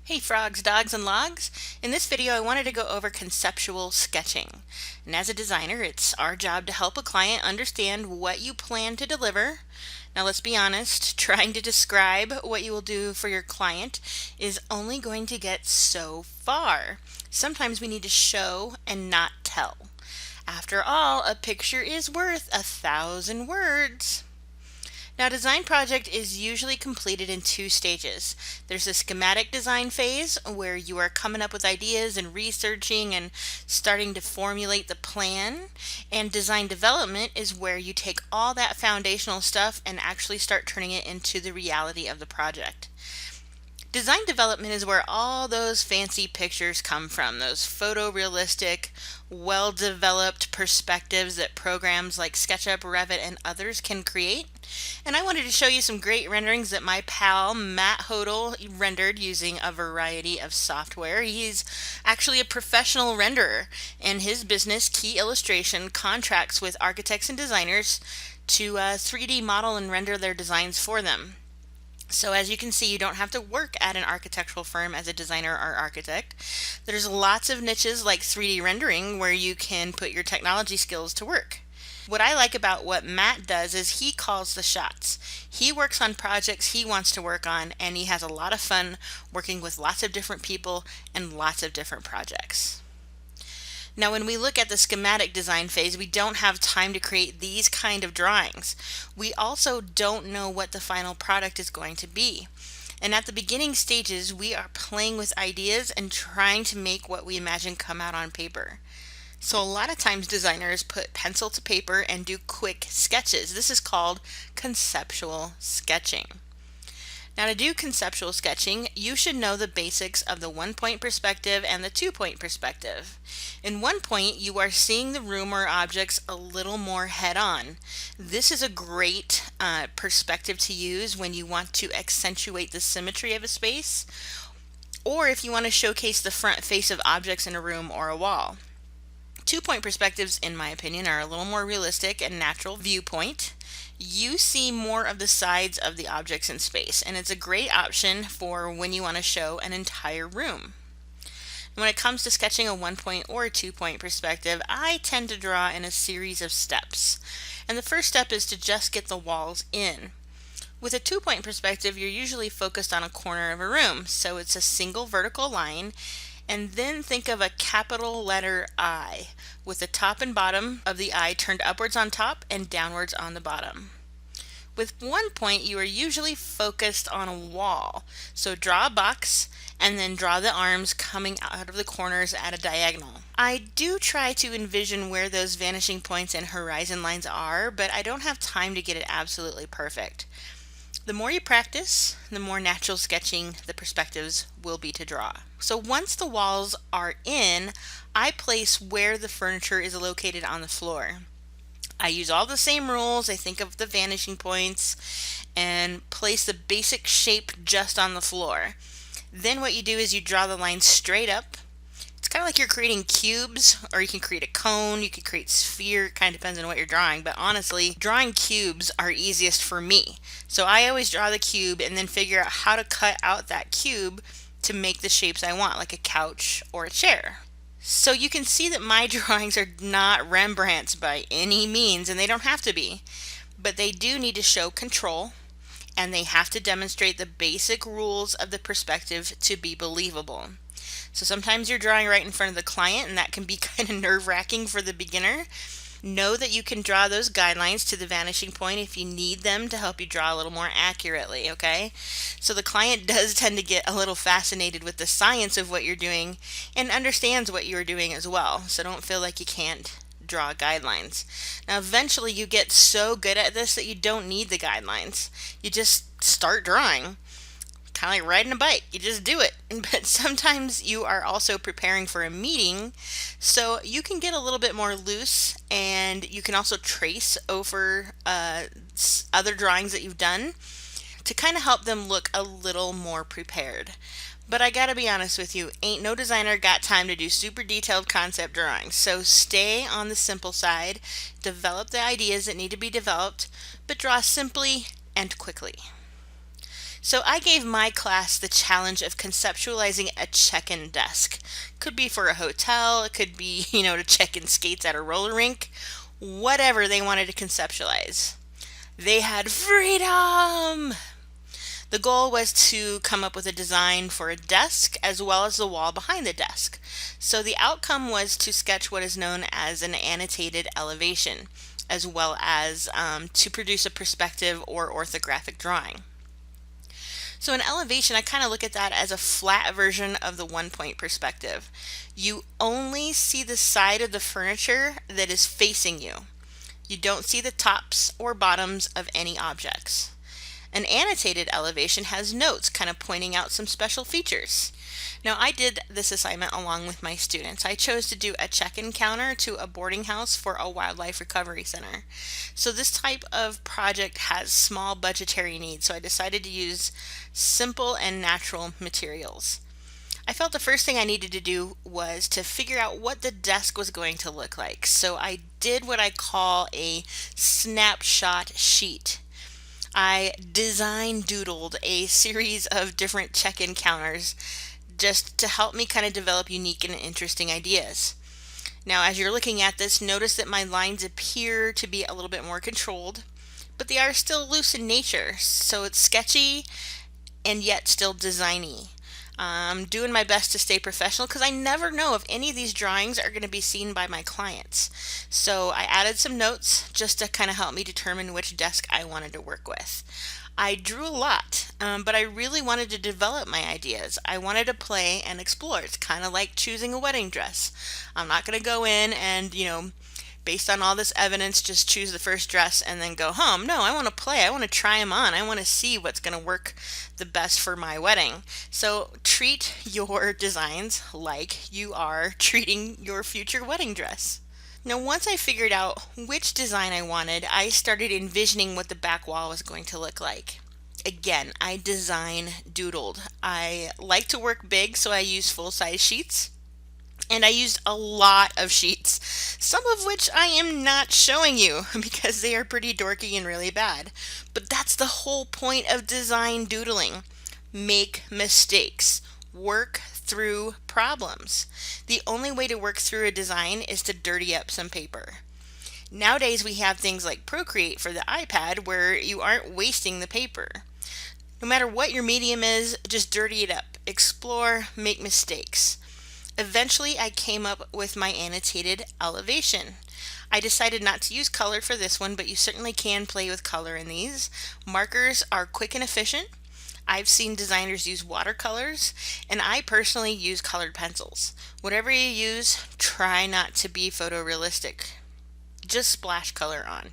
Hey frogs, dogs, and logs! In this video I wanted to go over conceptual sketching. And as a designer, it's our job to help a client understand what you plan to deliver. Now let's be honest, trying to describe what you will do for your client is only going to get so far. Sometimes we need to show and not tell. After all, a picture is worth 1,000 words. Now, a design project is usually completed in two stages. There's the schematic design phase where you are coming up with ideas and researching and starting to formulate the plan. And design development is where you take all that foundational stuff and actually start turning it into the reality of the project. Design development is where all those fancy pictures come from, those photorealistic, well-developed perspectives that programs like SketchUp, Revit, and others can create. And I wanted to show you some great renderings that my pal Matt Hodel rendered using a variety of software. He's actually a professional renderer, and his business, Key Illustration, contracts with architects and designers to 3D model and render their designs for them. So as you can see, you don't have to work at an architectural firm as a designer or architect. There's lots of niches like 3D rendering where you can put your technology skills to work. What I like about what Matt does is he calls the shots. He works on projects he wants to work on, and he has a lot of fun working with lots of different people and lots of different projects. Now, when we look at the schematic design phase, we don't have time to create these kind of drawings. We also don't know what the final product is going to be. And at the beginning stages, we are playing with ideas and trying to make what we imagine come out on paper. So a lot of times designers put pencil to paper and do quick sketches. This is called conceptual sketching. Now, to do conceptual sketching, you should know the basics of the one-point perspective and the two-point perspective. In one point, you are seeing the room or objects a little more head-on. This is a great perspective to use when you want to accentuate the symmetry of a space, or if you want to showcase the front face of objects in a room or a wall. Two-point perspectives, in my opinion, are a little more realistic and natural viewpoint. You see more of the sides of the objects in space, and it's a great option for when you want to show an entire room. When it comes to sketching a one-point or a two-point perspective, I tend to draw in a series of steps. And the first step is to just get the walls in. With a two-point perspective, you're usually focused on a corner of a room, so it's a single vertical line. And then think of a capital letter I, with the top and bottom of the I turned upwards on top and downwards on the bottom. With one point, you are usually focused on a wall. So draw a box and then draw the arms coming out of the corners at a diagonal. I do try to envision where those vanishing points and horizon lines are, but I don't have time to get it absolutely perfect. The more you practice, the more natural sketching the perspectives will be to draw. So once the walls are in, I place where the furniture is located on the floor. I use all the same rules. I think of the vanishing points and place the basic shape just on the floor. Then what you do is you draw the line straight up. It's kind of like you're creating cubes, or you can create a cone, you could create sphere, it kind of depends on what you're drawing, but honestly, drawing cubes are easiest for me. So I always draw the cube and then figure out how to cut out that cube to make the shapes I want, like a couch or a chair. So you can see that my drawings are not Rembrandt's by any means, and they don't have to be, but they do need to show control, and they have to demonstrate the basic rules of the perspective to be believable. So sometimes you're drawing right in front of the client, and that can be kind of nerve-wracking for the beginner. Know that you can draw those guidelines to the vanishing point if you need them to help you draw a little more accurately, okay? So the client does tend to get a little fascinated with the science of what you're doing and understands what you're doing as well. So don't feel like you can't draw guidelines. Now eventually you get so good at this that you don't need the guidelines. You just start drawing. Kind of like riding a bike, you just do it. But sometimes you are also preparing for a meeting, so you can get a little bit more loose, and you can also trace over other drawings that you've done to kind of help them look a little more prepared. But I gotta be honest with you, ain't no designer got time to do super detailed concept drawings, so stay on the simple side, develop the ideas that need to be developed, but draw simply and quickly. So I gave my class the challenge of conceptualizing a check-in desk. Could be for a hotel, it could be, to check in skates at a roller rink, whatever they wanted to conceptualize. They had freedom! The goal was to come up with a design for a desk as well as the wall behind the desk. So the outcome was to sketch what is known as an annotated elevation, as well as to produce a perspective or orthographic drawing. So an elevation, I kind of look at that as a flat version of the one-point perspective. You only see the side of the furniture that is facing you. You don't see the tops or bottoms of any objects. An annotated elevation has notes kind of pointing out some special features. Now, I did this assignment along with my students. I chose to do a check-in counter to a boarding house for a wildlife recovery center. So this type of project has small budgetary needs, so I decided to use simple and natural materials. I felt the first thing I needed to do was to figure out what the desk was going to look like. So I did what I call a snapshot sheet. I design doodled a series of different check-in counters just to help me kind of develop unique and interesting ideas. Now, as you're looking at this, notice that my lines appear to be a little bit more controlled, but they are still loose in nature, so it's sketchy and yet still designy. I'm doing my best to stay professional because I never know if any of these drawings are going to be seen by my clients. So I added some notes just to kind of help me determine which desk I wanted to work with. I drew a lot, but I really wanted to develop my ideas. I wanted to play and explore. It's kind of like choosing a wedding dress. I'm not going to go in and, based on all this evidence, just choose the first dress and then go home. No, I want to play. I want to try them on. I want to see what's going to work the best for my wedding. So treat your designs like you are treating your future wedding dress. Now, once I figured out which design I wanted, I started envisioning what the back wall was going to look like. Again, I design doodled. I like to work big, so I use full-size sheets. And I used a lot of sheets, some of which I am not showing you because they are pretty dorky and really bad. But that's the whole point of design doodling. Make mistakes. Work through problems. The only way to work through a design is to dirty up some paper. Nowadays we have things like Procreate for the iPad where you aren't wasting the paper. No matter what your medium is, just dirty it up. Explore, make mistakes. Eventually, I came up with my annotated elevation. I decided not to use color for this one, but you certainly can play with color in these. Markers are quick and efficient. I've seen designers use watercolors, and I personally use colored pencils. Whatever you use, try not to be photorealistic. Just splash color on.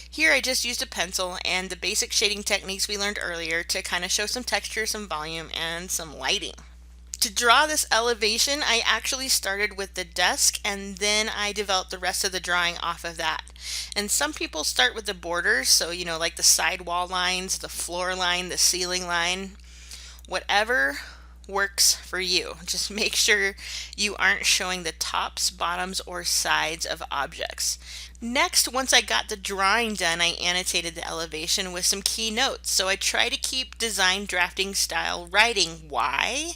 Here I just used a pencil and the basic shading techniques we learned earlier to kind of show some texture, some volume, and some lighting. To draw this elevation, I actually started with the desk and then I developed the rest of the drawing off of that. And some people start with the borders, so like the sidewall lines, the floor line, the ceiling line, whatever works for you. Just make sure you aren't showing the tops, bottoms, or sides of objects. Next, once I got the drawing done, I annotated the elevation with some key notes. So I try to keep design drafting style writing. Why?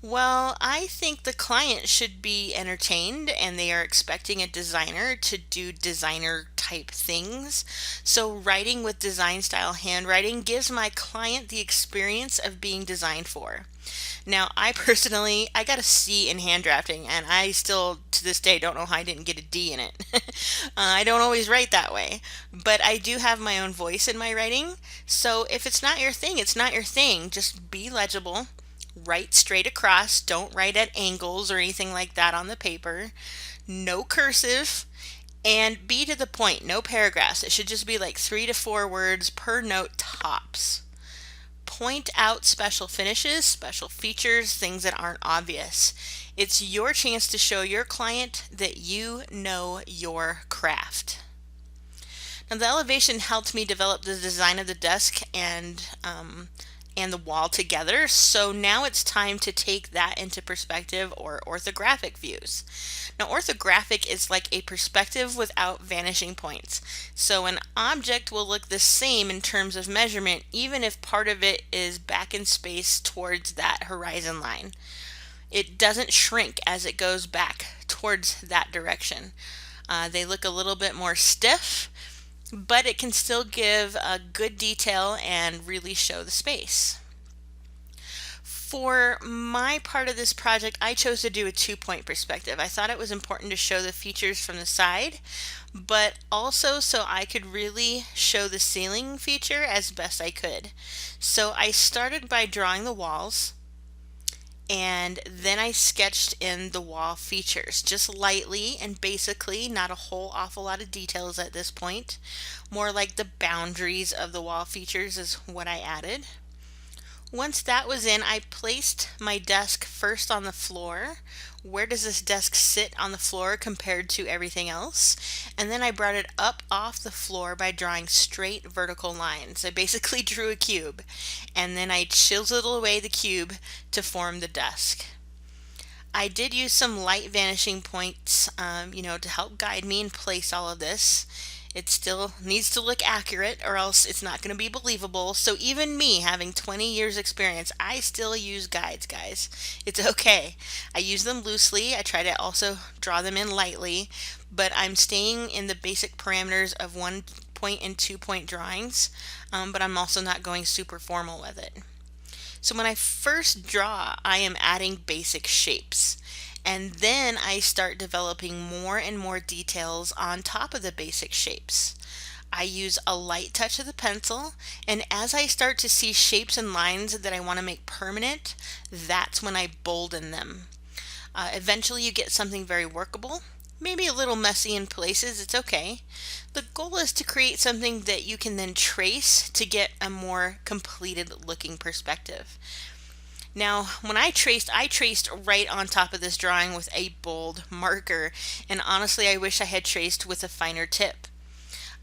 Well, I think the client should be entertained and they are expecting a designer to do designer type things. So writing with design style handwriting gives my client the experience of being designed for. Now, I got a C in hand drafting and I still to this day don't know how I didn't get a D in it. I don't always write that way, but I do have my own voice in my writing. So if it's not your thing, it's not your thing. Just be legible. Write straight across, don't write at angles or anything like that on the paper. No cursive, and be to the point, no paragraphs. It should just be like 3 to 4 words per note tops. Point out special finishes, special features, things that aren't obvious. It's your chance to show your client that you know your craft. Now, the elevation helped me develop the design of the desk and and the wall together. So now it's time to take that into perspective or orthographic views. Now, orthographic is like a perspective without vanishing points. So an object will look the same in terms of measurement, even if part of it is back in space towards that horizon line. It doesn't shrink as it goes back towards that direction. They look a little bit more stiff, but it can still give a good detail and really show the space. For my part of this project, I chose to do a 2-point perspective. I thought it was important to show the features from the side, but also so I could really show the ceiling feature as best I could. So I started by drawing the walls, and then I sketched in the wall features just lightly and basically, not a whole awful lot of details at this point. More like the boundaries of the wall features is what I added. Once that was in, I placed my desk first on the floor. Where does this desk sit on the floor compared to everything else? And then I brought it up off the floor by drawing straight vertical lines. I basically drew a cube, and then I chiseled away the cube to form the desk. I did use some light vanishing points, to help guide me and place all of this. It still needs to look accurate or else it's not going to be believable. So even me having 20 years experience, I still use guides, guys. It's okay. I use them loosely. I try to also draw them in lightly, but I'm staying in the basic parameters of 1-point and 2-point drawings, but I'm also not going super formal with it. So when I first draw, I am adding basic shapes. And then I start developing more and more details on top of the basic shapes. I use a light touch of the pencil, and as I start to see shapes and lines that I want to make permanent, that's when I bolden them. Eventually you get something very workable, maybe a little messy in places, it's okay. The goal is to create something that you can then trace to get a more completed looking perspective. Now, when I traced right on top of this drawing with a bold marker, and honestly, I wish I had traced with a finer tip.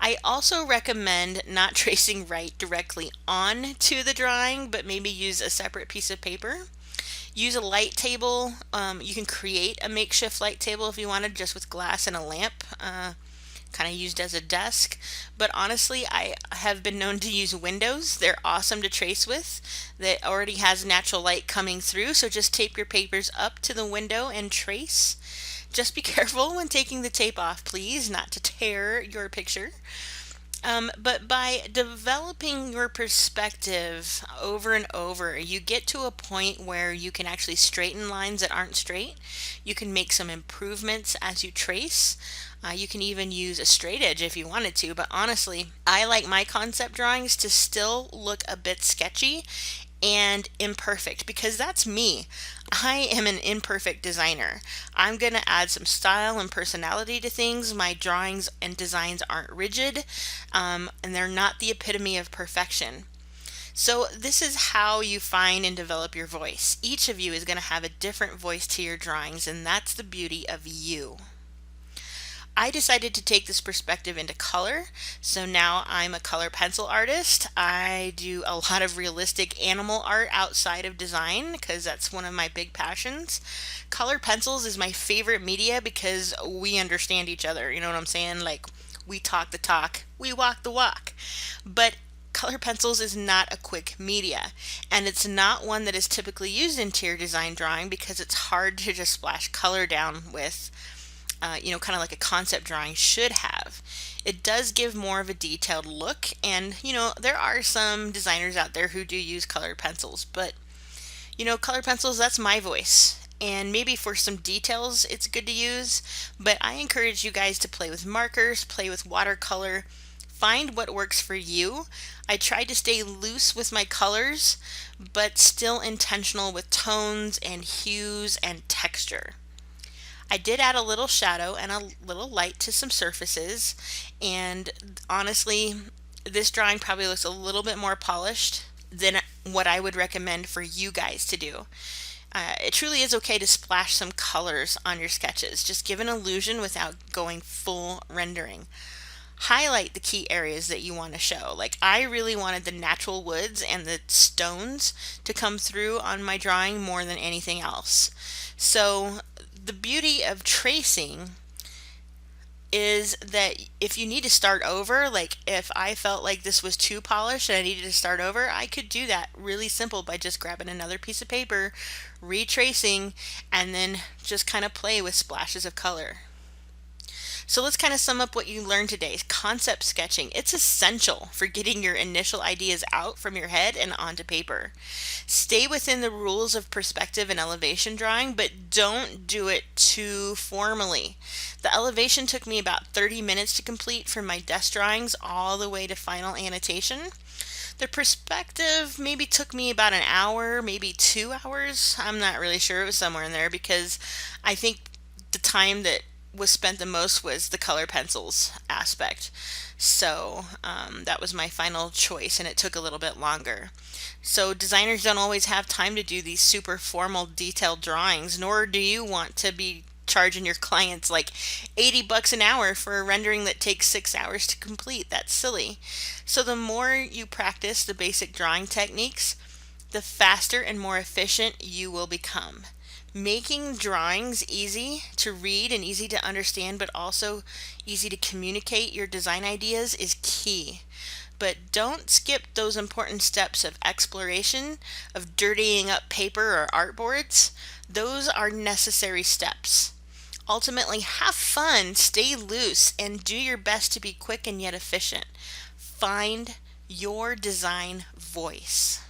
I also recommend not tracing right directly onto the drawing, but maybe use a separate piece of paper. Use a light table. You can create a makeshift light table if you wanted, just with glass and a lamp. Kind of used as a desk, but honestly I have been known to use windows. They're awesome to trace with. That already has natural light coming through, so just tape your papers up to the window and trace. Just be careful when taking the tape off, please, not to tear your picture. But by developing your perspective over and over, you get to a point where you can actually straighten lines that aren't straight. You can make some improvements as you trace. You can even use a straight edge if you wanted to, but honestly, I like my concept drawings to still look a bit sketchy and imperfect, because that's me. I am an imperfect designer. I'm going to add some style and personality to things. My drawings and designs aren't rigid, and they're not the epitome of perfection. So this is how you find and develop your voice. Each of you is going to have a different voice to your drawings, and that's the beauty of you. I decided to take this perspective into color, so now I'm a color pencil artist. I do a lot of realistic animal art outside of design because that's one of my big passions. Color pencils is my favorite media because we understand each other, you know what I'm saying? Like, we talk the talk, we walk the walk. But color pencils is not a quick media, and it's not one that is typically used in interior design drawing because it's hard to just splash color down with. Kind of like a concept drawing should have. It does give more of a detailed look, and there are some designers out there who do use colored pencils, but colored pencils, that's my voice. And maybe for some details it's good to use, but I encourage you guys to play with markers, play with watercolor, find what works for you. I tried to stay loose with my colors, but still intentional with tones and hues and texture. I did add a little shadow and a little light to some surfaces, and honestly, this drawing probably looks a little bit more polished than what I would recommend for you guys to do. It truly is okay to splash some colors on your sketches. Just give an illusion without going full rendering. highlight the key areas that you want to show. Like I really wanted the natural woods and the stones to come through on my drawing more than anything else. So the beauty of tracing is that if you need to start over, like if I felt like this was too polished and I needed to start over, I could do that really simple by just grabbing another piece of paper, retracing, and then just kind of play with splashes of color. So let's kind of sum up what you learned today. Concept sketching. It's essential for getting your initial ideas out from your head and onto paper. Stay within the rules of perspective and elevation drawing, but don't do it too formally. The elevation took me about 30 minutes to complete from my desk drawings all the way to final annotation. The perspective maybe took me about an hour, maybe 2 hours. I'm not really sure. It was somewhere in there because I think the time that was spent the most was the color pencils aspect. So that was my final choice, and it took a little bit longer. So designers don't always have time to do these super formal detailed drawings, nor do you want to be charging your clients like $80 an hour for a rendering that takes 6 hours to complete. That's silly. So the more you practice the basic drawing techniques, the faster and more efficient you will become. Making drawings easy to read and easy to understand, but also easy to communicate your design ideas is key. But don't skip those important steps of exploration, of dirtying up paper or artboards. Those are necessary steps. Ultimately, have fun, stay loose, and do your best to be quick and yet efficient. Find your design voice.